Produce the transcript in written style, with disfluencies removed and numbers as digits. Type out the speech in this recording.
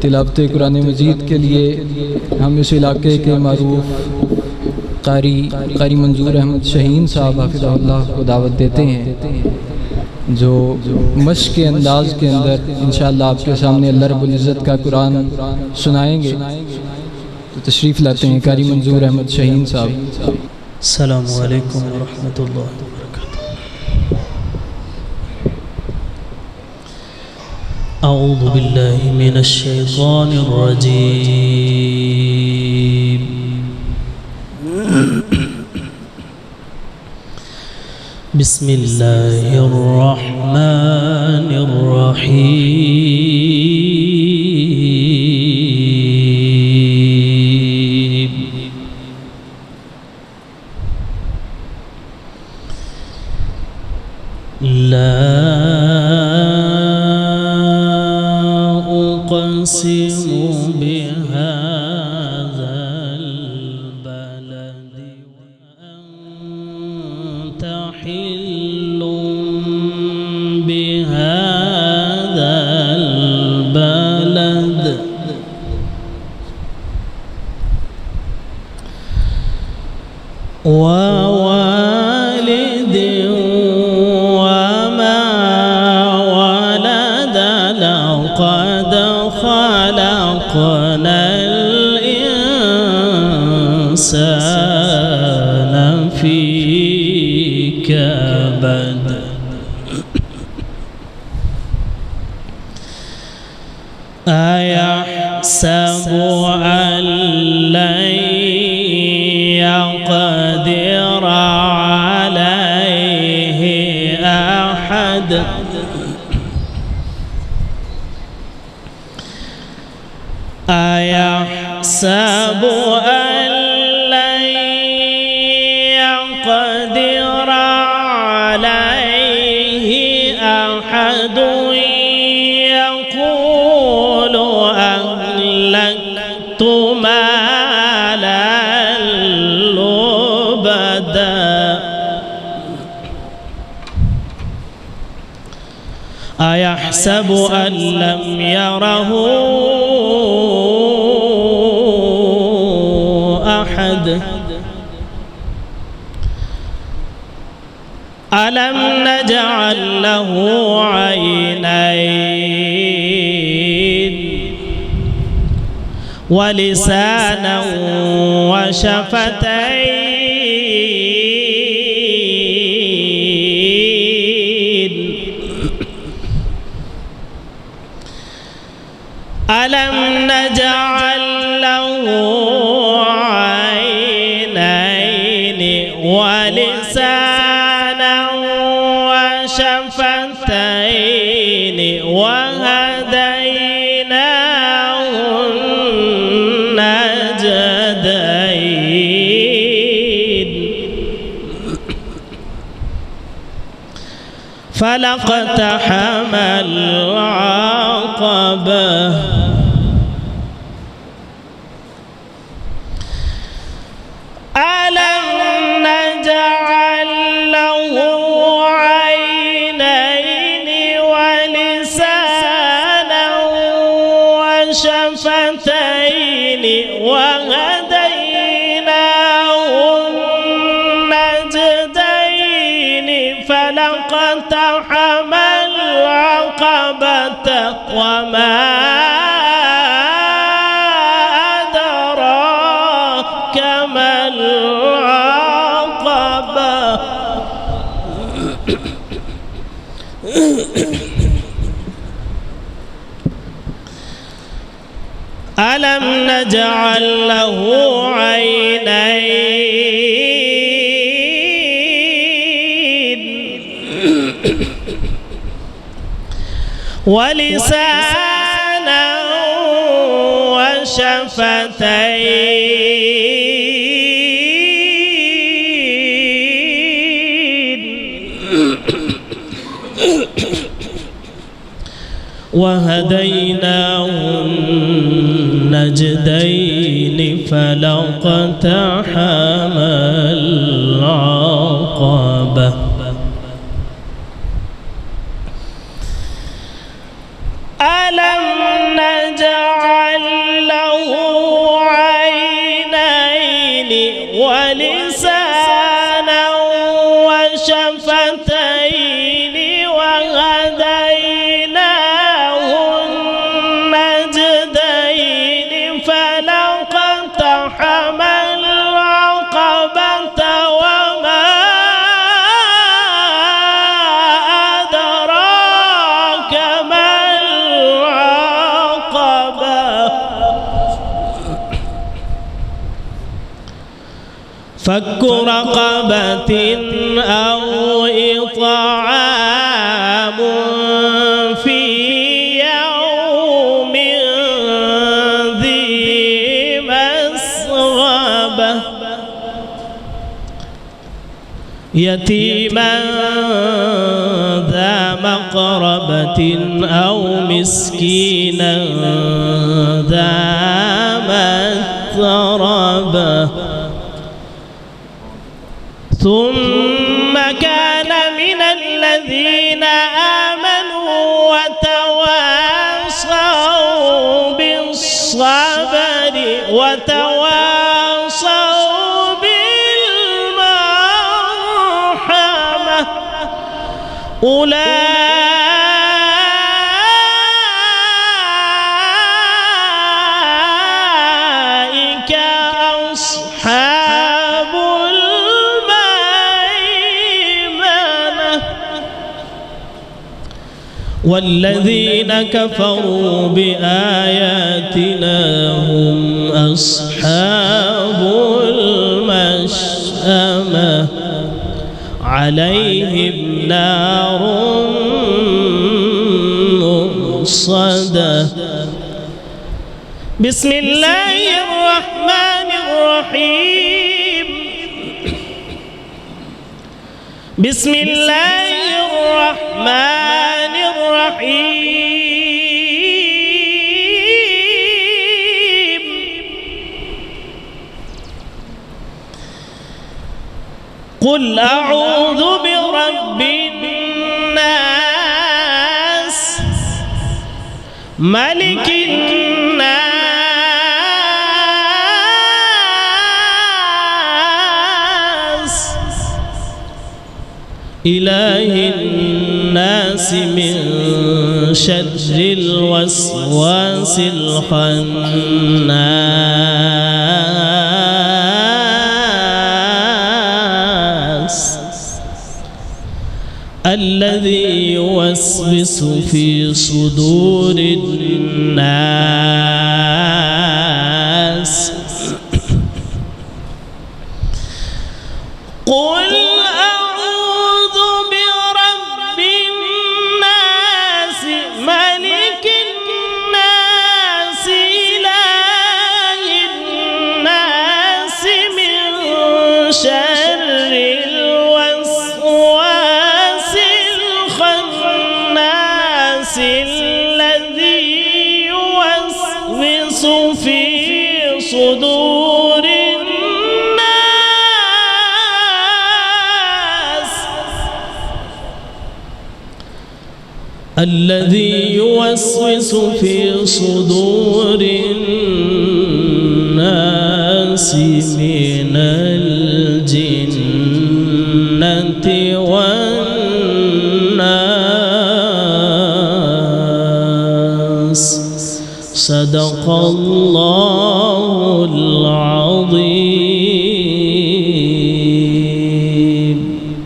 तिलावत कुरान मजीद के लिए हम इस इलाके के मारूफ कारी मंजूर अहमद शहीन साहब हाफिज़हुल्लाह को दावत देते हैं, जो मश्क के अंदाज़ के अंदर इंशाअल्लाह आपके सामने अल्लाह रब्बुल इज़्ज़त का कुरान सुनाएंगे। तो तशरीफ़ लाते हैं कारी मंजूर अहमद शहीन साहब। अस्सलामु अलैकुम व रहमतुल्लाहि व बरकातुहू। अऊज़ु बिल्लाहि मिनश शैतानिर रजीम। बिस्मिल्लाहिर रहमानिर रहीम। ला उक़सिमु बिहाज़ल बलदि व अंत हिल्लुम बिहाज़ल बलद। ववालिद वमा वलद लक़द खलक़नल इंसान फी कबद। अयहसबु अन लन यक़दिर अलैहि अहद। अयहसबु अन लन यक़दिर अलैहि अहद। यक़ूलु अहलकतु मालन लुबदा। अयहसबु अन लम यरहु अहद। अलम नजअल लहु अयनैन व लिसानन व शफतैन। अलम नजअल लहु अयनैन व लिसानन व शफतैन व हदैनाहु नजदैन। फलaqतहमल अक़बा। अलम नजअल लहु अयनैन व लिसानन व शफतैन व हदैनाहु नजदैन। फलaqतहमल अक़बत वमा अदराक मल अक़बा। अलम नजअल लहु अयनैन व लिसानन व शफतैन व हदैनाहु नजदैन। फलaqतहमल अक़बा। अलम नजअल فك رقبة أو إطعام في يوم ذي مسغبة يتيما ذا مقربة أو مسكينا ذا متربة ثم كان من الذين آمنوا وتواصوا بالصبر وتواصوا بالمرحمة أولئك أصحاب الميمنة والذين كفروا بآياتنا هم أصحاب المشأمة عليهم نار مؤصدة بسم الله الرحمن الرحيم بسم الله الرحمن الرحيم قل أعوذ برب الناس ملك الناس إله الناس من شر الوسواس الخناس الذي يوسوس في صدور الناس قل أعوذ برب الناس ملك الناس إله الناس من شر الوسواس الخناس الذي يوسوس في صدور الذي يوسوس في صدور الناس من الجنة والناس صدق الله العظيم.